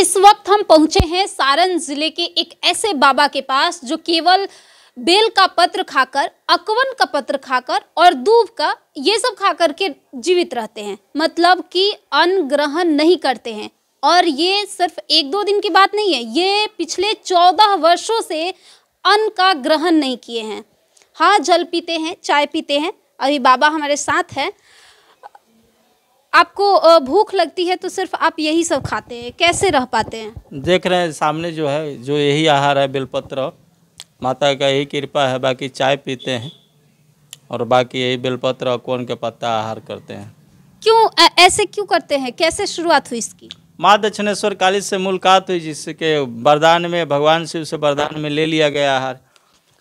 इस वक्त हम पहुंचे हैं सारण जिले के एक ऐसे बाबा के पास जो केवल बेल का पत्र खाकर, अकवन का पत्र खाकर और दूब का ये सब खाकर के जीवित रहते हैं। मतलब कि अन्न ग्रहण नहीं करते हैं। और ये सिर्फ एक दो दिन की बात नहीं है, ये पिछले 14 वर्षों से अन्न का ग्रहण नहीं किए हैं। हाँ, जल पीते हैं, चाय पीते हैं। अभी बाबा हमारे साथ हैं। आपको भूख लगती है तो सिर्फ आप यही सब खाते हैं, कैसे रह पाते हैं? देख रहे हैं सामने जो है, जो यही आहार है, बेलपत्र, माता का यही कृपा है। बाकी चाय पीते हैं और बाकी यही बेलपत्र और कौन के पत्ता आहार करते हैं। क्यों ऐसे क्यों करते हैं? कैसे शुरुआत हुई इसकी? माँ दक्षिणेश्वर काली से मुलाकात हुई, जिसके वरदान में भगवान शिव से वरदान में ले लिया गया आहार।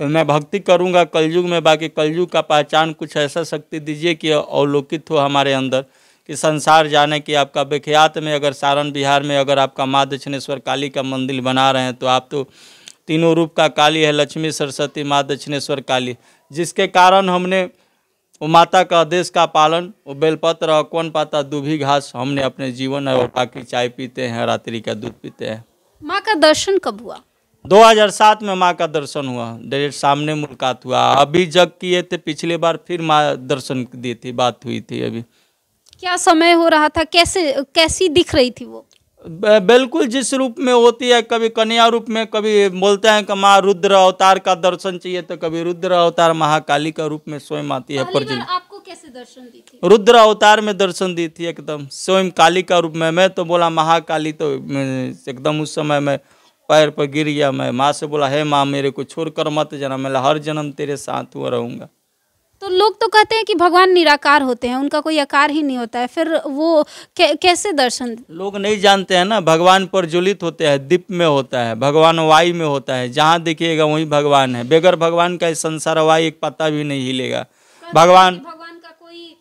तो मैं भक्ति करूँगा कलयुग में, बाकी कलयुग का पहचान कुछ ऐसा शक्ति दीजिए कि अवलोकित हो हमारे अंदर, कि संसार जाने कि आपका विख्यात में अगर सारण बिहार में अगर आपका माँ दक्षिणेश्वर काली का मंदिर बना रहे हैं तो आप तो तीनों रूप का काली है, लक्ष्मी, सरस्वती, माँ दक्षिणेश्वर काली, जिसके कारण हमने वो माता का आदेश का पालन, वो बेलपत्र और कौन पाता दूभी घास हमने अपने जीवन है, और बाकी चाय पीते हैं, रात्रि का दूध पीते हैं। माँ का दर्शन कब हुआ? 2007 में माँ का दर्शन हुआ, डायरेक्ट सामने मुलाकात हुआ। अभी जग किए थे, पिछले बार फिर माँ दर्शन दी थी, बात हुई थी। अभी क्या समय हो रहा था? कैसी दिख रही थी वो? बिल्कुल जिस रूप में होती है, कभी कन्या रूप में, कभी बोलते हैं कि माँ रुद्र अवतार का दर्शन चाहिए तो कभी रुद्र अवतार महाकाली का रूप में स्वयं आती है। आपको कैसे दर्शन दी थी? रुद्र अवतार में दर्शन दी थी, एकदम स्वयं काली का रूप में। मैं तो बोला महाकाली, तो एकदम उस समय मैं पैर पर गिर गया। मैं माँ से बोला, है माँ मेरे को छोड़कर मत जाना, मैं हर जन्म तेरे साथ हुआ रहूँगा। तो लोग तो कहते हैं कि भगवान निराकार होते हैं, उनका कोई आकार ही नहीं होता है, फिर वो कैसे दर्शन? लोग नहीं जानते हैं ना, भगवान प्रज्वलित होते हैं, दीप में होता है, भगवान वायु में होता है, जहाँ देखिएगा वहीं भगवान है। बगैर भगवान का इस संसार वायु एक पत्ता भी नहीं हिलेगा। भगवान का कोई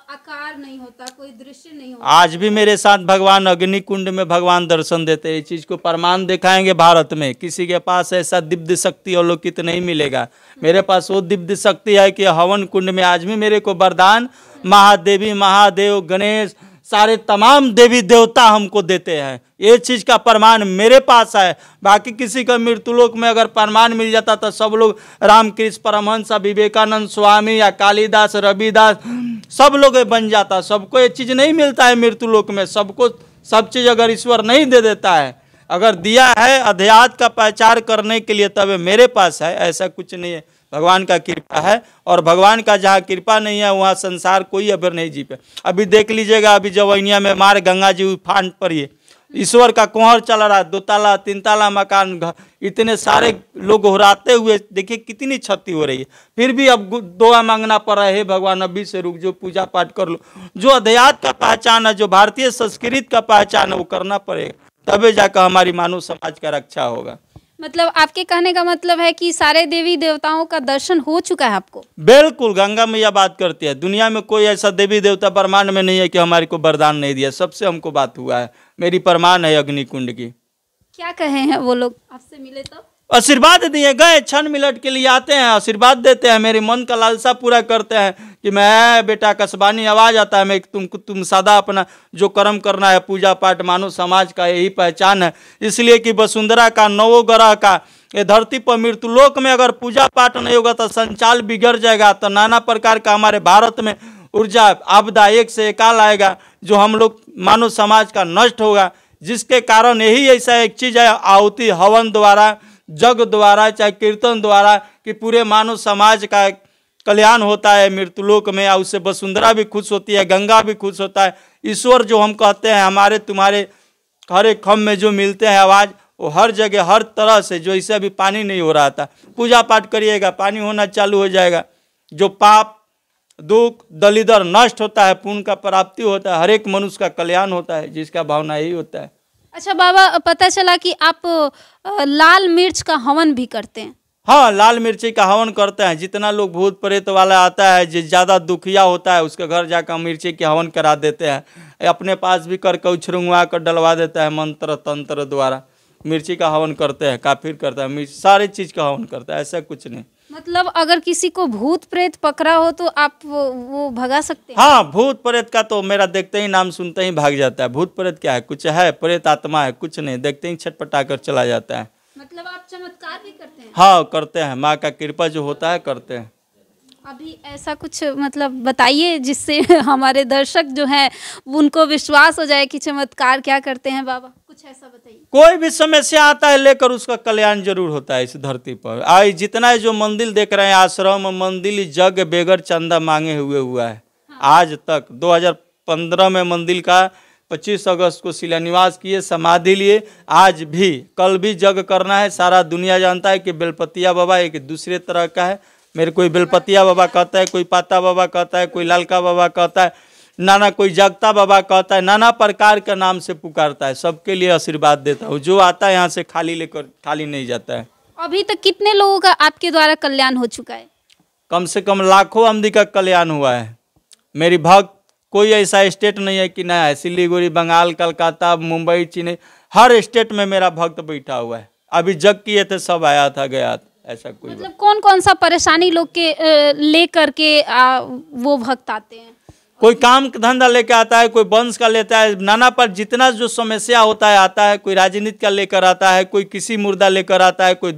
आकार नहीं होता, कोई दृश्य नहीं होता। आज भी मेरे साथ भगवान अग्नि कुंड में भगवान दर्शन देते हैं। इस चीज को प्रमाण दिखाएंगे भारत में, किसी के पास ऐसा दिव्य शक्ति अवलोकित नहीं मिलेगा। मेरे पास वो दिव्य शक्ति है कि हवन कुंड में आज भी मेरे को वरदान महादेवी, महादेव, गणेश, सारे तमाम देवी देवता हमको देते हैं। ये चीज़ का प्रमाण मेरे पास है। बाकी किसी का मृत्युलोक में अगर प्रमाण मिल जाता तो सब लोग रामकृष्ण परमहंस, विवेकानंद स्वामी या कालिदास, रविदास, सब लोग बन जाता। सबको ये चीज़ नहीं मिलता है मृत्युलोक में। सबको सब चीज़ अगर ईश्वर नहीं दे देता है, अगर दिया है अध्यात्म का प्रचार करने के लिए, तब मेरे पास है। ऐसा कुछ नहीं है, भगवान का कृपा है। और भगवान का जहाँ कृपा नहीं है वहाँ संसार कोई अबर नहीं जी पे। अभी देख लीजिएगा, अभी जवैनिया में मार गंगा जी उफान पर ये ईश्वर का कोहर चल रहा है, 2 ताला 3 ताला मकान, इतने सारे लोग उड़ाते हुए देखिए कितनी क्षति हो रही है। फिर भी अब दुआ मांगना पड़ रहा है, हे भगवान अभी से रुक, जो पूजा पाठ कर लो, जो अध्यात्म का पहचान है, जो भारतीय संस्कृति का पहचान है, वो करना पड़ेगा, तभी जाकर हमारी मानव समाज का रक्षा होगा। मतलब आपके कहने का मतलब है कि सारे देवी देवताओं का दर्शन हो चुका है आपको? बिल्कुल, गंगा मैया बात करती है। दुनिया में कोई ऐसा देवी देवता ब्रह्मांड में नहीं है कि हमारे को वरदान नहीं दिया। सबसे हमको बात हुआ है, मेरी प्रमाण है अग्नि कुंड की। क्या कहे हैं वो लोग आपसे मिले तो? आशीर्वाद दिए गए, क्षण मिनट के लिए आते हैं, आशीर्वाद देते हैं, मेरे मन का लालसा पूरा करते हैं कि मैं बेटा कसबानी आवाज आता है, मैं तुम सदा अपना जो कर्म करना है, पूजा पाठ, मानव समाज का यही पहचान है। इसलिए कि वसुंधरा का, नवो ग्रह का, ये धरती पर मृत्युलोक में अगर पूजा पाठ नहीं होगा तो संचाल बिगड़ जाएगा। तो नाना प्रकार का हमारे भारत में ऊर्जा आपदा एक से एकाल आएगा, जो हम लोग मानव समाज का नष्ट होगा। जिसके कारण यही ऐसा एक चीज़ है, आहुति हवन द्वारा, जग द्वारा, चाहे कीर्तन द्वारा, कि पूरे मानव समाज का कल्याण होता है मृत्युलोक में। और उससे वसुंधरा भी खुश होती है, गंगा भी खुश होता है। ईश्वर जो हम कहते हैं, हमारे तुम्हारे हर एक खम में जो मिलते हैं आवाज़, वो हर जगह हर तरह से, जो इससे अभी पानी नहीं हो रहा था, पूजा पाठ करिएगा पानी होना चालू हो जाएगा। जो पाप दुख दलिदर नष्ट होता है, पुण्य का प्राप्ति होता है, हर एक मनुष्य का कल्याण होता है, जिसका भावना यही होता है। अच्छा बाबा, पता चला कि आप लाल मिर्च का हवन भी करते हैं? हाँ, लाल मिर्ची का हवन करते हैं। जितना लोग भूत प्रेत वाला आता है, जो ज़्यादा दुखिया होता है, उसके घर जाकर मिर्ची के हवन करा देते हैं। अपने पास भी करके उछरुआ कर डलवा देता है, मंत्र तंत्र द्वारा मिर्ची का हवन करते हैं। काफिर करता है, सारे चीज़ का हवन करता है, ऐसा कुछ नहीं। मतलब अगर किसी को भूत प्रेत पकड़ा हो तो आप वो भगा सकते हैं? हाँ, भूत प्रेत का तो मेरा देखते ही नाम सुनते ही भाग जाता है। भूत प्रेत क्या है, कुछ है, प्रेत आत्मा है, कुछ नहीं, देखते ही छटपटा कर चला जाता है। मतलब आप चमत्कार भी करते हैं? हाँ, करते हैं, माँ का कृपा जो होता है करते हैं। अभी ऐसा कुछ मतलब बताइए जिससे हमारे दर्शक जो हैं उनको विश्वास हो जाए कि चमत्कार क्या करते हैं बाबा, कुछ ऐसा बताइए। कोई भी समस्या आता है लेकर उसका कल्याण जरूर होता है इस धरती पर। आज जितना जो मंदिर देख रहे हैं, आश्रम मंदिर जग बेगर चंदा मांगे हुए हुआ है। आज तक 2015 में मंदिर का 25 अगस्त को शिलान्यास किए, समाधि लिए। आज भी कल भी जग करना है। सारा दुनिया जानता है कि बेलपतिया बाबा एक दूसरे तरह का है। मेरे कोई बेलपतिया बाबा कहता है, कोई पाता बाबा कहता है, कोई लालका बाबा कहता है, नाना कोई जगता बाबा कहता है, नाना प्रकार का नाम से पुकारता है। सबके लिए आशीर्वाद देता हूँ। जो आता है यहाँ से खाली लेकर खाली नहीं जाता है। अभी तक कितने लोगों का आपके द्वारा कल्याण हो चुका है? कम से कम लाखों आमदी का कल्याण हुआ है। मेरी भक्त कोई ऐसा स्टेट नहीं है कि नया है। सिलीगुड़ी, बंगाल, कलकत्ता, मुंबई, चेन्नई, हर स्टेट में मेरा भक्त बैठा हुआ है। अभी जग किए थे, सब आया था गया था, ऐसा कोई मतलब कौन कौन सा परेशानी लोग के लेकर के वो भक्त आते हैं? कोई काम धंधा लेकर आता है, कोई वंश का लेता है, नाना पर जितना जो समस्या होता है आता है। कोई राजनीति का लेकर आता है, कोई किसी मुर्दा लेकर आता है, कोई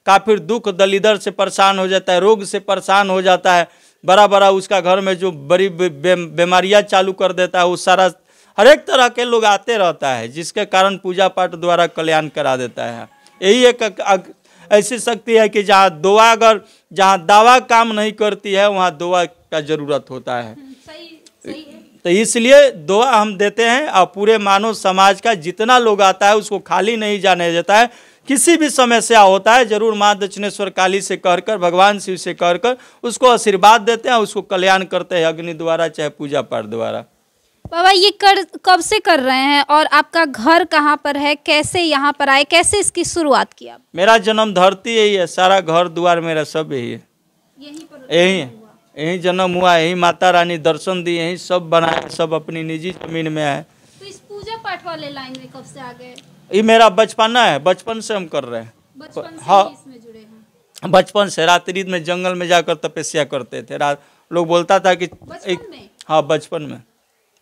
काफिर दुख दलिदर से परेशान हो जाता है, रोग से परेशान हो जाता है, बड़ा बड़ा उसका घर में जो बड़ी बीमारियां चालू कर देता है, वो सारा हर एक तरह के लोग आते रहता है, जिसके कारण पूजा पाठ द्वारा कल्याण करा देता है। यही एक ऐसी शक्ति है कि जहाँ दावा काम नहीं करती है वहाँ दुआ का जरूरत होता है। सही है। तो इसलिए दुआ हम देते हैं और पूरे मानव समाज का जितना लोग आता है उसको खाली नहीं जाने देता है। किसी भी समस्या होता है जरूर माँ दक्षिणेश्वर काली से कहकर, भगवान शिव से कहकर उसको आशीर्वाद देते हैं, उसको कल्याण करते हैं अग्नि द्वारा चाहे पूजा पाठ द्वारा। बाबा ये कब से कर रहे हैं और आपका घर कहाँ पर है, कैसे यहाँ पर आए, कैसे इसकी शुरुआत की आप? मेरा जन्म धरती यही है, सारा घर द्वार मेरा सब यही है, यहीं पर यही है, यही जन्म हुआ, यही माता रानी दर्शन दी, यही सब बनाया, सब अपनी निजी जमीन में है। तो इस पूजा पाठ वाले लाइन में कब से आ गए? ये मेरा बचपना है, बचपन से हम कर रहे हैं। बचपन से हाँ, ही इसमें जुड़े हैं? बचपन से रात्रि में जंगल में जाकर तपस्या करते थे। लोग बोलता था कि बचपन में? हाँ, बचपन में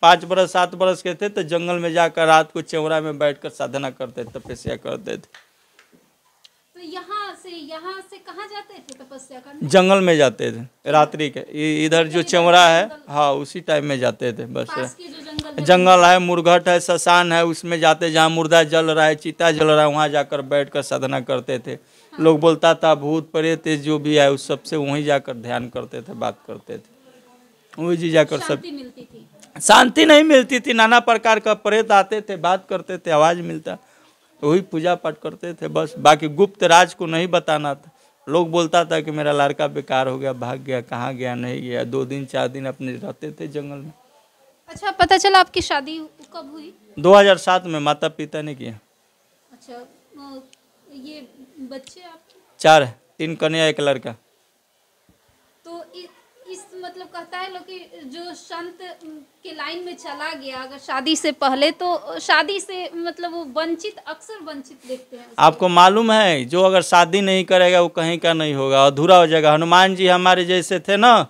5 बरस 7 बरस के थे तो जंगल में जाकर रात को चौरा में बैठकर साधना करते थे, तपस्या करते थे। तो यहाँ से कहाँ जाते थे तपस्या करने? जंगल में जाते थे रात्रि के, इधर जो चौरा है हाँ उसी टाइम में जाते थे। बस पास के जो जंगल है, मुरघट है, शसान है, उसमें जाते जहाँ मुर्दा जल रहा है, चिता जल रहा है, वहाँ जाकर बैठकर साधना करते थे। लोग बोलता था भूत प्रेत जो भी है उस सबसे वहीं जाकर ध्यान करते थे, बात करते थे, वहीं जी जाकर सब मिलती थी। शांति नहीं मिलती थी, नाना प्रकार का प्रेत आते थे, बात करते थे, आवाज मिलता, वही पूजा पाठ करते थे बस। बाकी गुप्त राज को नहीं बताना था। लोग बोलता था कि मेरा लड़का बेकार हो गया, भाग गया, कहाँ गया, नहीं गया। 2 दिन 4 दिन अपने रहते थे जंगल में। अच्छा, पता चला आपकी शादी कब हुई? 2007 में माता पिता ने किया। अच्छा, ये बच्चे आपके? 4 है, 3 कन्या 1 लड़का। तो इस मतलब कहता है लोग कि जो संत के लाइन में चला गया अगर शादी से पहले तो शादी से मतलब वो अक्सर वंचित देखते हैं। आपको मालूम है जो अगर शादी नहीं करेगा वो कहीं का नहीं होगा, अधूरा हो जाएगा। हनुमान जी हमारे जैसे थे ना,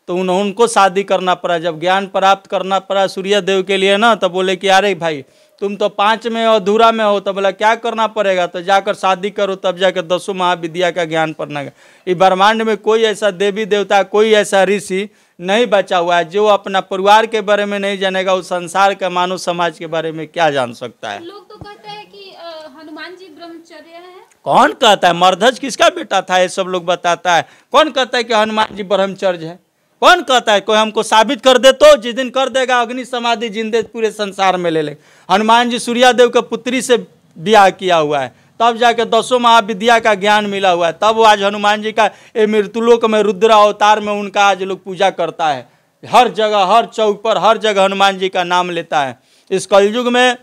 तो उनको शादी करना पड़ा, जब ज्ञान प्राप्त करना पड़ा सूर्य देव के लिए ना, तब बोले कि अरे भाई तुम तो 5 में अधूरा में हो, तो बोला क्या करना पड़ेगा, तो जाकर शादी करो, तब जाकर 10 महाविद्या का ज्ञान पढ़ना। इस ब्रह्मांड में कोई ऐसा देवी देवता, कोई ऐसा ऋषि नहीं बचा हुआ है जो अपना परिवार के बारे में नहीं जानेगा, उस संसार का मानव समाज के बारे में क्या जान सकता है। लोग तो कहते हैं कि हनुमान जी ब्रह्मचर्य है। कौन कहता है? मरधज किसका बेटा था, ये सब लोग बताता है। कौन कहता है कि हनुमान जी ब्रह्मचर्य है? कौन कहता है? कोई हमको साबित कर दे तो, जिस दिन कर देगा अग्नि समाधि जिंदे पूरे संसार में ले ले। हनुमान जी सूर्यदेव के पुत्री से ब्याह किया हुआ है, तब जाके 10 महाविद्या का ज्ञान मिला हुआ है, तब आज हनुमान जी का ये मृत्युलोक में रुद्र अवतार में उनका आज लोग पूजा करता है। हर जगह, हर चौक पर, हर जगह हनुमान जी का नाम लेता है। इस कलयुग में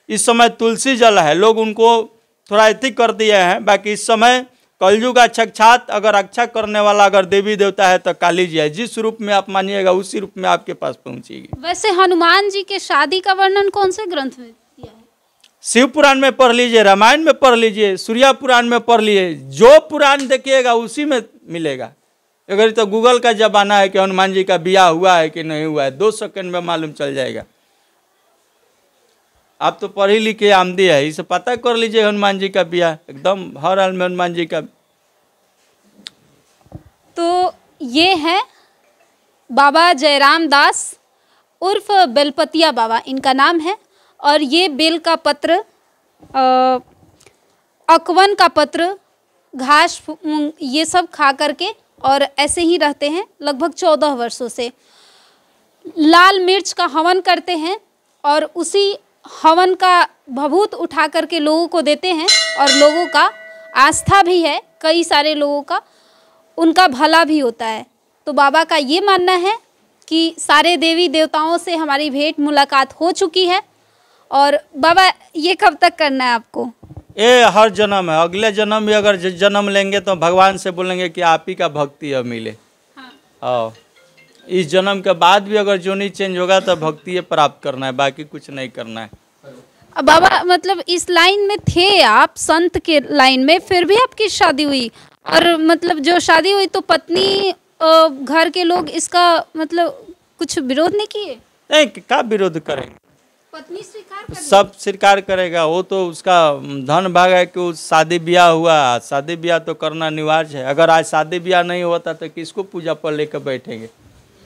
इस समय तुलसी जल है, लोग उनको थोड़ा एथिक कर दिए हैं। बाकी इस समय कलयुग का साक्षात अगर रक्षा करने वाला अगर देवी देवता है तो काली जी है। जिस रूप में आप मानिएगा उसी रूप में आपके पास पहुंचेगी। वैसे हनुमान जी के शादी का वर्णन कौन से ग्रंथ में दिया है? शिव पुराण में पढ़ लीजिए, रामायण में पढ़ लीजिए, सूर्या पुराण में पढ़ लीजिए, जो पुराण देखिएगा उसी में मिलेगा। अगर तो गूगल का जमाना है कि हनुमान जी का ब्याह हुआ है कि नहीं हुआ है, 2 सेकंड में मालूम चल जाएगा। आप तो पढ़ी लिखे आमदी है, इसे पता कर लीजिए हनुमान जी का ब्याह, एकदम हर हाल में हनुमान जी का। तो ये है बाबा जयराम दास उर्फ बेलपतिया बाबा, इनका नाम है। और ये बेल का पत्र, अकवन का पत्र, घास, ये सब खा करके और ऐसे ही रहते हैं लगभग 14 वर्षों से। लाल मिर्च का हवन करते हैं और उसी हवन का भभूत उठा करके लोगों को देते हैं, और लोगों का आस्था भी है, कई सारे लोगों का, उनका भला भी होता है। तो बाबा का ये मानना है कि सारे देवी देवताओं से हमारी भेंट मुलाकात हो चुकी है। और बाबा ये कब तक करना है आपको? ये हर जन्म है, अगले जन्म भी अगर जन्म लेंगे तो भगवान से बोलेंगे कि आप ही का भक्ति अब मिले। हाँ, इस जन्म के बाद भी अगर जोनी चेंज होगा तो भक्ति प्राप्त करना है, बाकी कुछ नहीं करना है। अब बाबा मतलब इस लाइन में थे आप, संत के लाइन में, फिर भी आपकी शादी हुई, और मतलब जो शादी हुई तो पत्नी घर के लोग इसका मतलब कुछ विरोध नहीं किए? नहीं, क्या विरोध करेंगे, पत्नी स्वीकार कर सब स्वीकार करेगा। वो तो उसका धन भाग है कि उस शादी ब्याह हुआ, शादी ब्याह तो करना अनिवार्य है। अगर आज शादी ब्याह नहीं होता तो किसको पूजा पर लेकर बैठेंगे?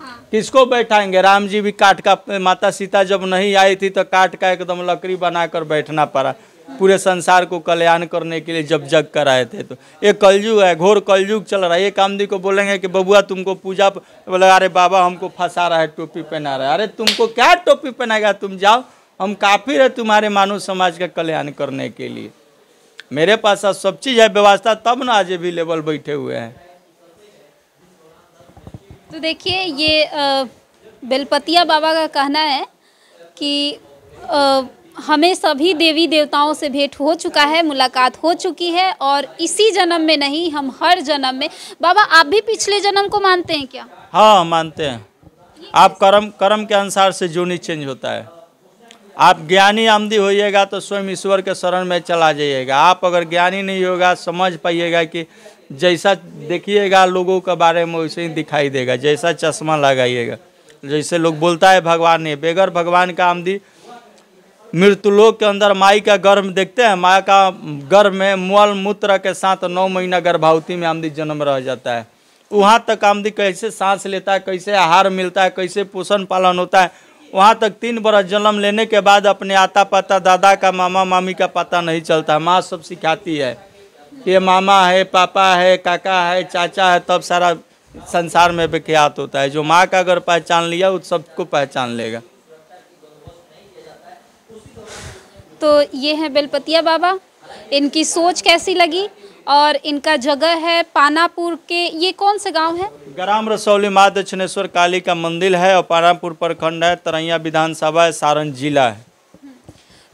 हाँ। किसको बैठाएंगे? राम जी भी काट का, माता सीता जब नहीं आई थी तो काट का एकदम लकड़ी बनाकर बैठना पड़ा, पूरे संसार को कल्याण करने के लिए जब जग कर आए थे। तो ये कलयुग है, घोर कलयुग चल रहा है। ये कामदी को बोलेंगे कि बबुआ तुमको पूजा, बोले अरे बाबा हमको फंसा रहा है, टोपी पहना रहा है। अरे तुमको क्या टोपी पहनाएगा, तुम जाओ, हम काफी है तुम्हारे मानव समाज का कल्याण करने के लिए। मेरे पास सब चीज़ है, व्यवस्था, तब ना आज भी लेवल बैठे हुए हैं। तो देखिए ये बेलपतिया बाबा का कहना है कि हमें सभी देवी देवताओं से भेंट हो चुका है, मुलाकात हो चुकी है, और इसी जन्म में नहीं, हम हर जन्म में। बाबा आप भी पिछले जन्म को मानते हैं क्या? हाँ मानते हैं। आप कर्म के अनुसार से जोनी चेंज होता है। आप ज्ञानी आमदी होइएगा तो स्वयं ईश्वर के शरण में चला जाइएगा। आप अगर ज्ञानी नहीं होगा, समझ पाइएगा कि जैसा देखिएगा लोगों के बारे में वैसे ही दिखाई देगा, जैसा चश्मा लगाइएगा। जैसे लोग बोलता है भगवान ने, बेगर भगवान का आमदी मृत्युलोक के अंदर माई का गर्भ देखते हैं, माँ का गर्भ में मल मूत्र के साथ 9 महीना गर्भवती में आमदी जन्म रह जाता है। वहाँ तक आमदी कैसे सांस लेता है, कैसे आहार मिलता है, कैसे पोषण पालन होता है, वहाँ तक 3 बरस जन्म लेने के बाद अपने आता पता, दादा का, मामा मामी का पता नहीं चलता। माँ सब सिखाती है कि मामा है, पापा है, काका है, चाचा है, तब सारा संसार में विख्यात होता है। जो माँ का अगर पहचान लिया वो सबको पहचान लेगा। तो ये है बेलपतिया बाबा, इनकी सोच कैसी लगी? और इनका जगह है पानापुर के, ये कौन से गांव है? ग्राम रसौली माँ दक्षिणेश्वर काली का मंदिर है, और पानापुर प्रखंड है, तरैया विधानसभा है, सारण जिला है।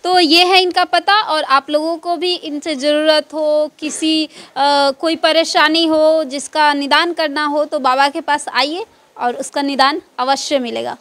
तो ये है इनका पता। और आप लोगों को भी इनसे ज़रूरत हो, किसी कोई परेशानी हो जिसका निदान करना हो, तो बाबा के पास आइए और उसका निदान अवश्य मिलेगा।